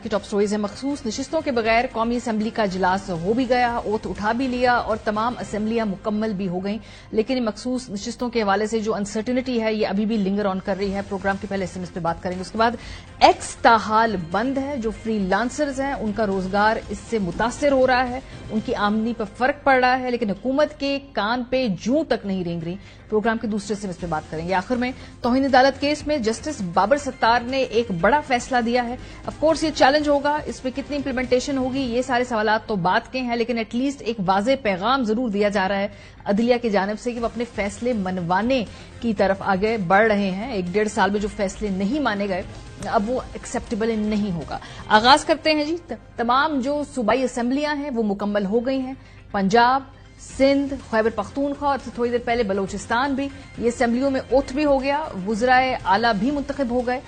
की top stories है। मखसूस नशिस्तों के बगैर कौमी असम्बली का इजलास हो भी गया, ओथ उठा भी लिया और तमाम असम्बलियां मुकम्मल भी हो गईं, लेकिन मखसूस नशिस्तों के हवाले से जो अनसर्टिनिटी है ये अभी भी लिंगर ऑन कर रही है। प्रोग्राम के पहले एसएमएस पे बात करेंगे। उसके बाद एक्स ताहाल बंद है। जो फ्रीलांसर्स हैं उनका रोजगार इससे मुतासर हो रहा है, उनकी आमदनी पर फर्क पड़ रहा है, लेकिन हुकूमत के कान पे जूं तक नहीं रेंग रही। प्रोग्राम के दूसरे एसएमएस पे बात करेंगे। आखिर में तौहीन अदालत केस में जस्टिस बाबर सत्तार ने एक बड़ा फैसला दिया है। ऑफ कोर्स ये चैलेंज होगा, इस पे कितनी इंप्लीमेंटेशन होगी, ये सारे सवालात तो बात के हैं, लेकिन एटलीस्ट एक वाज़ेह पैगाम जरूर दिया जा रहा है अदलिया की जानिब से कि वो अपने फैसले मनवाने की तरफ आगे बढ़ रहे हैं। 1-1.5 साल में जो फैसले नहीं माने गए अब वो एक्सेप्टेबल नहीं होगा। आगाज करते हैं जी। तमाम जो सूबाई असेंबलियां हैं वो मुकम्मल हो गई हैं। पंजाब, सिंध, खैबर पख्तूनख्वा और थोड़ी देर पहले बलोचिस्तान भी, ये असेंबलियों में ओथ भी हो गया, वुज़राए आला भी मुंतखब हो गए।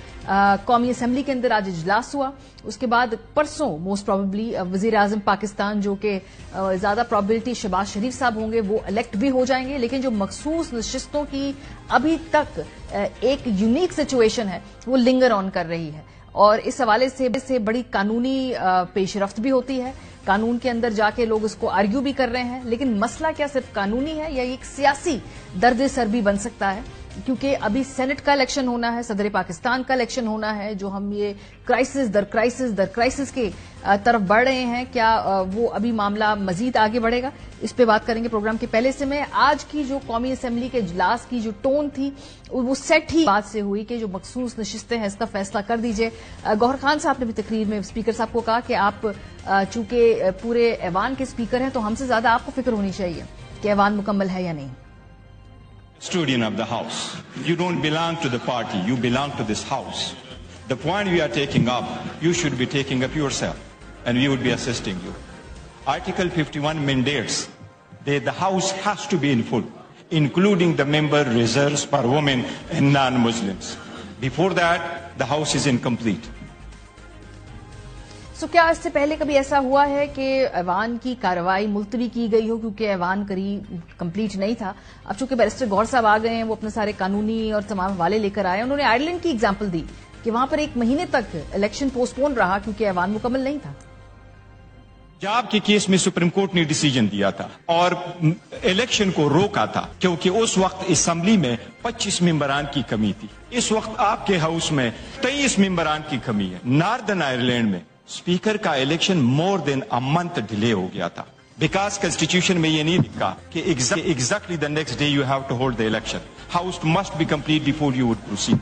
कौमी असेंबली के अंदर आज इजलास हुआ। उसके बाद परसों मोस्ट प्रोबेबली वजीर आजम पाकिस्तान, जो कि ज्यादा प्रोबेबिलिटी शहबाज शरीफ साहब होंगे, वो इलेक्ट भी हो जाएंगे। लेकिन जो मखसूस नशिस्तों की अभी तक एक यूनिक सिचुएशन है वो लिंगर ऑन कर रही है और इस हवाले से बड़ी कानूनी पेशरफ्त भी होती है। कानून के अंदर जाके लोग इसको आर्ग्यू भी कर रहे हैं, लेकिन मसला क्या सिर्फ कानूनी है या एक सियासी दर्द सर भी बन सकता है? क्योंकि अभी सेनेट का इलेक्शन होना है, सदर पाकिस्तान का इलेक्शन होना है, जो हम ये क्राइसिस दर क्राइसिस के तरफ बढ़ रहे हैं, क्या वो अभी मामला मजीद आगे बढ़ेगा? इस पे बात करेंगे प्रोग्राम के पहले से। मैं आज की जो कौमी असेंबली के इजलास की जो टोन थी वो सेट ही बात से हुई कि जो मखसूस नशिस्तें हैं इसका फैसला कर दीजिए। गौहर खान साहब ने भी तकरीर में स्पीकर साहब को कहा कि आप चूंकि पूरे ऐवान के स्पीकर हैं तो हमसे ज्यादा आपको फिक्र होनी चाहिए कि ऐवान मुकम्मल है या नहीं। Custodian of the house. You don't belong to the party, you belong to this house. The point we are taking up, you should be taking up yourself, and we would be assisting you. Article 51 mandates that the house has to be in full, including the member reserves for women and non-Muslims. Before that, the house is incomplete. सो क्या इससे पहले कभी ऐसा हुआ है कि ऐवान की कार्रवाई मुलतवी की गई हो क्योंकि ऐवान कंप्लीट नहीं था? अब चूंकि बैरिस्टर गौहर साहब आ गए हैं, वो अपने सारे कानूनी और तमाम हवाले लेकर आए। उन्होंने आयरलैंड की एग्जाम्पल दी कि वहां पर 1 महीने तक इलेक्शन पोस्टपोन रहा क्योंकि ऐवान मुकम्मल नहीं था। पंजाब के केस में सुप्रीम कोर्ट ने डिसीजन दिया था और इलेक्शन को रोका था क्योंकि उस वक्त असेंबली में 25 मेंबरान की कमी थी। इस वक्त आपके हाउस में 23 मेंबरान की कमी है। नॉर्दर्न आयरलैंड में स्पीकर का election more than a month delay हो गया था बिकॉज कॉन्स्टिट्यूशन में ये नहीं लिखा कि exactly the next day you have to hold the election, house must be complete before you would proceed.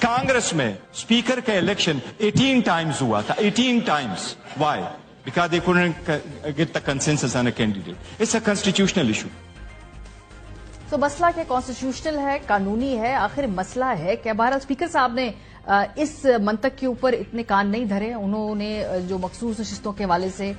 Congress में स्पीकर का इलेक्शन 18 टाइम्स हुआ था, 18 times. Why? Because they couldn't get the consensus on a candidate. It's a constitutional issue. तो मसला क्या constitutional है, कानूनी है? आखिर मसला है क्या? बहरहाल स्पीकर साहब ने इस मंतक के ऊपर इतने कान नहीं धरे। उन्होंने जो मखसूस नशिस्तों के हवाले से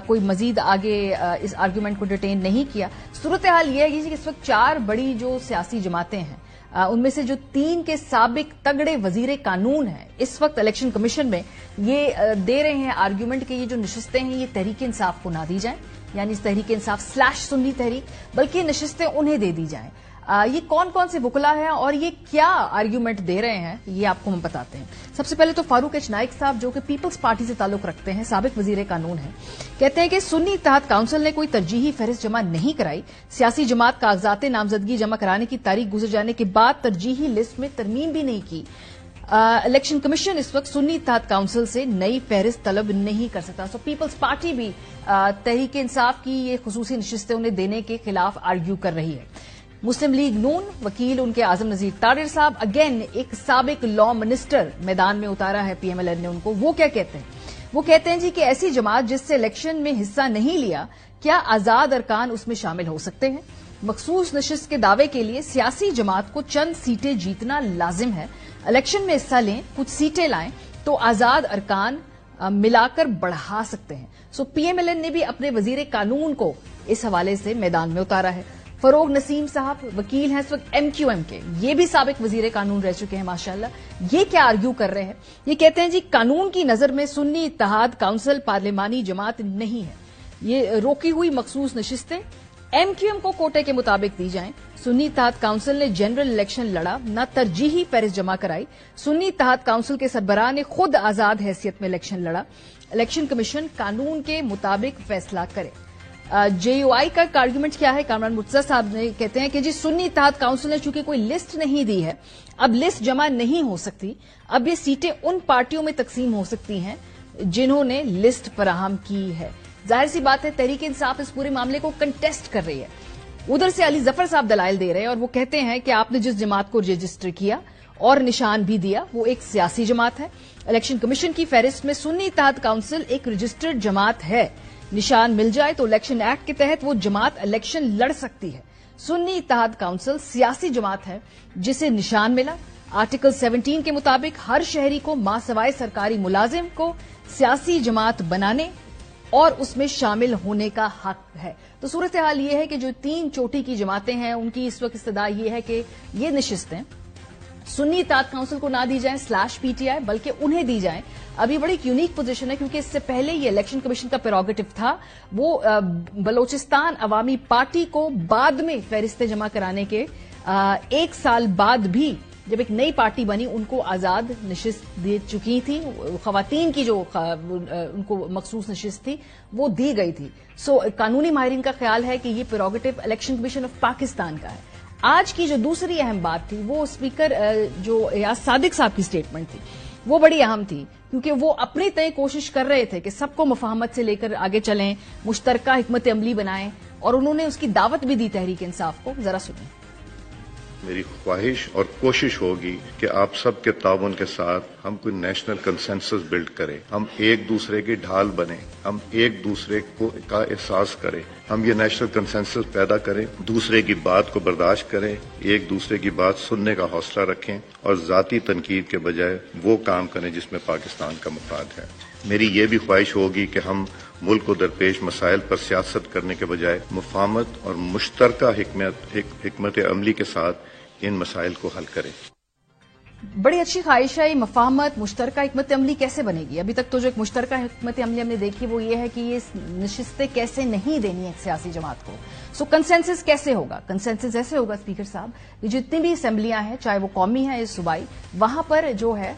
कोई मजीद आगे इस आर्ग्यूमेंट को डिटेन नहीं किया। सूरत हाल यह है कि इस वक्त 4 बड़ी जो सियासी जमातें हैं उनमें से जो 3 के साबिक तगड़े वजीर कानून हैं इस वक्त इलेक्शन कमीशन में ये दे रहे हैं आर्ग्यूमेंट कि ये जो नशिस्तें हैं ये तहरीक इंसाफ को ना दी जाएं, यानी इस तहरीक इंसाफ / सुन्नी तहरीक, बल्कि नशिस्तें उन्हें दे दी जाएं। ये कौन कौन से वुकला हैं और ये क्या आर्ग्यूमेंट दे रहे हैं ये आपको हम बताते हैं। सबसे पहले तो फारूक एच नाइक साहब, जो कि पीपल्स पार्टी से ताल्लुक रखते हैं, साबिक वजीर कानून हैं, कहते हैं कि सुन्नी इत्तेहाद काउंसिल ने कोई तरजीही फहरिस्त जमा नहीं कराई। सियासी जमात कागजात नामजदगी जमा कराने की तारीख गुजर जाने के बाद तरजीही लिस्ट में तरमीम भी नहीं की। इलेक्शन कमीशन इस वक्त सुन्नी इत्तेहाद काउंसिल से नई फहरिस्त तलब नहीं कर सकता। सो पीपल्स पार्टी भी तहरीक इंसाफ की ये खुसूसी नशिस्तें उन्हें देने के खिलाफ आर्ग्यू कर रही है। मुस्लिम लीग नून वकील उनके आजम नजीर तारिर साहब, अगेन एक साबिक लॉ मिनिस्टर, मैदान में उतारा है पीएमएलएन ने उनको। वो क्या कहते हैं? वो कहते हैं जी कि ऐसी जमात जिससे इलेक्शन में हिस्सा नहीं लिया, क्या आजाद अरकान उसमें शामिल हो सकते हैं? मखसूस नशिस्त के दावे के लिए सियासी जमात को चंद सीटें जीतना लाजिम है। इलेक्शन में हिस्सा लें, कुछ सीटें लाएं तो आजाद अरकान मिलाकर बढ़ा सकते हैं। सो पीएमएलएन ने भी अपने वजीर कानून को इस हवाले से मैदान में उतारा है। फरोग नसीम साहब वकील हैं इस वक्त एमक्यूएम के, ये भी साबिक वजीर कानून रह चुके हैं माशाल्लाह। ये क्या आर्ग्यू कर रहे हैं? ये कहते हैं जी कानून की नजर में सुन्नी इत्तेहाद काउंसिल पार्लिमानी जमात नहीं है। ये रोकी हुई मखसूस नशिस्तें MQM को कोटे के मुताबिक दी जाएं। सुन्नी इत्तेहाद काउंसिल ने जनरल इलेक्शन लड़ा, न तरजीही फहरिस्त जमा कराई। सुन्नी इत्तेहाद काउंसिल के सरबराह ने खुद आजाद हैसियत में इलेक्शन लड़ा। इलेक्शन कमीशन कानून के मुताबिक फैसला करे। JUI का आर्गुमेंट क्या है? कामरान मुर्तजा साहब ने कहते हैं कि जी सुन्नी इत्तेहाद काउंसिल ने चूंकि कोई लिस्ट नहीं दी है, अब लिस्ट जमा नहीं हो सकती। अब ये सीटें उन पार्टियों में तकसीम हो सकती हैं जिन्होंने लिस्ट फराहम की है। जाहिर सी बात है तहरीक इंसाफ इस पूरे मामले को कंटेस्ट कर रही है। उधर से अली जफर साहब दलाइल दे रहे हैं और वो कहते हैं कि आपने जिस जमात को रजिस्टर किया और निशान भी दिया वो एक सियासी जमात है। इलेक्शन कमीशन की फहरिस्त में सुन्नी इत्तेहाद काउंसिल एक रजिस्टर्ड जमात है। निशान मिल जाए तो इलेक्शन एक्ट के तहत वो जमात इलेक्शन लड़ सकती है। सुन्नी इत्तेहाद काउंसिल सियासी जमात है जिसे निशान मिला। आर्टिकल 17 के मुताबिक हर शहरी को मासवाए सरकारी मुलाजिम को सियासी जमात बनाने और उसमें शामिल होने का हक है। तो सूरत हाल ये है कि जो 3 चोटी की जमातें हैं उनकी इस वक्त इस्तदा ये है कि ये नशिस्तें सुन्नी इत्तेहाद काउंसिल को ना दी जाएं /PTI बल्कि उन्हें दी जाएं। अभी बड़ी यूनिक पोजीशन है क्योंकि इससे पहले ये इलेक्शन कमीशन का प्रेरोगेटिव था, वो बलोचिस्तान अवामी पार्टी को बाद में फहरिस्तें जमा कराने के 1 साल बाद भी जब एक नई पार्टी बनी उनको आजाद नशिस्त दे चुकी थी। खवातीन की जो उनको मखसूस नशिस्त थी वो दी गई थी। सो कानूनी माहिरीन का ख्याल है कि ये prerogative election commission of Pakistan का है। आज की जो दूसरी अहम बात थी वो स्पीकर जो याज सादिक साहब की स्टेटमेंट थी वो बड़ी अहम थी क्योंकि वो अपनी तय कोशिश कर रहे थे कि सबको मुफाहमत से लेकर आगे चलें, मुश्तरका हिकमत अमली बनाएं और उन्होंने उसकी दावत भी दी तहरीक इंसाफ को। जरा सुनिए। मेरी ख्वाहिश और कोशिश होगी कि आप सब के ताउन के साथ हम कोई नेशनल कंसेंसस बिल्ड करें, हम एक दूसरे की ढाल बने, हम एक दूसरे को का एहसास करें, हम ये नेशनल कंसेंसस पैदा करें, दूसरे की बात को बर्दाश्त करें, एक दूसरे की बात सुनने का हौसला रखें और जाती तनकीद के बजाय वो काम करें जिसमें पाकिस्तान का मफाद है। मेरी ये भी ख्वाहिश होगी कि हम मुल्क को दरपेश मसाइल पर सियासत करने के बजाय मुफाहमत और मुश्तरका हिकमत अमली के साथ इन मसाइल को हल करें। बड़ी अच्छी ख्वाहिश है। मुफाहमत मुश्तरका हिकमत अमली कैसे बनेगी? अभी तक तो जो एक मुश्तरका हिकमत अमली हमने देखी वो ये है कि ये नशिस्तें कैसे नहीं देनी है एक सियासी जमात को। सो कंसेंसस कैसे होगा? कंसेंसस ऐसे होगा स्पीकर साहब, जितनी भी असेंबलियां हैं चाहे वो कौमी है या सूबाई, वहां पर जो है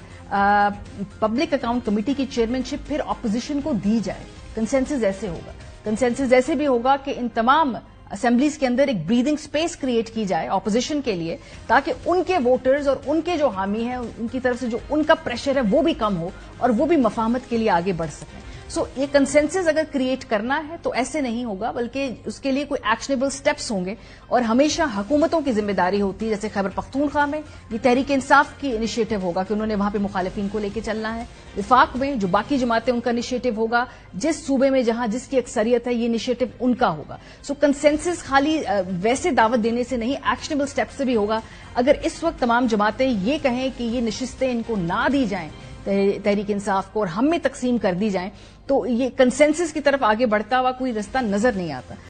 पब्लिक अकाउंट कमेटी की चेयरमैनशिप फिर ऑपोजिशन को दी जाए। कंसेंसस ऐसे होगा। कंसेंसस ऐसे भी होगा कि इन तमाम असेंबलीज के अंदर एक ब्रीदिंग स्पेस क्रिएट की जाए ऑपोजिशन के लिए, ताकि उनके वोटर्स और उनके जो हामी हैं उनकी तरफ से जो उनका प्रेशर है वो भी कम हो और वो भी मफाहमत के लिए आगे बढ़ सकें। सो ये कंसेंसस अगर क्रिएट करना है तो ऐसे नहीं होगा, बल्कि उसके लिए कोई एक्शनेबल स्टेप्स होंगे और हमेशा हुकूमतों की जिम्मेदारी होती है। जैसे खैबर पख्तूनख्वा में ये तहरीक इंसाफ की इनिशिएटिव होगा कि उन्होंने वहां पे मुखालिफिन को लेकर चलना है। विफाक में जो बाकी जमातें उनका इनिशिएटिव होगा, जिस सूबे में जहां जिसकी अक्सरियत है ये इनिशिएटिव उनका होगा। सो कंसेंसस खाली वैसे दावत देने से नहीं, एक्शनेबल स्टेप से भी होगा। अगर इस वक्त तमाम जमातें ये कहें कि ये नशिस्तें इनको ना दी जाएं तहरीक इंसाफ को और हम में तकसीम कर दी जाएं, तो ये कंसेंसस की तरफ आगे बढ़ता हुआ कोई रास्ता नजर नहीं आता।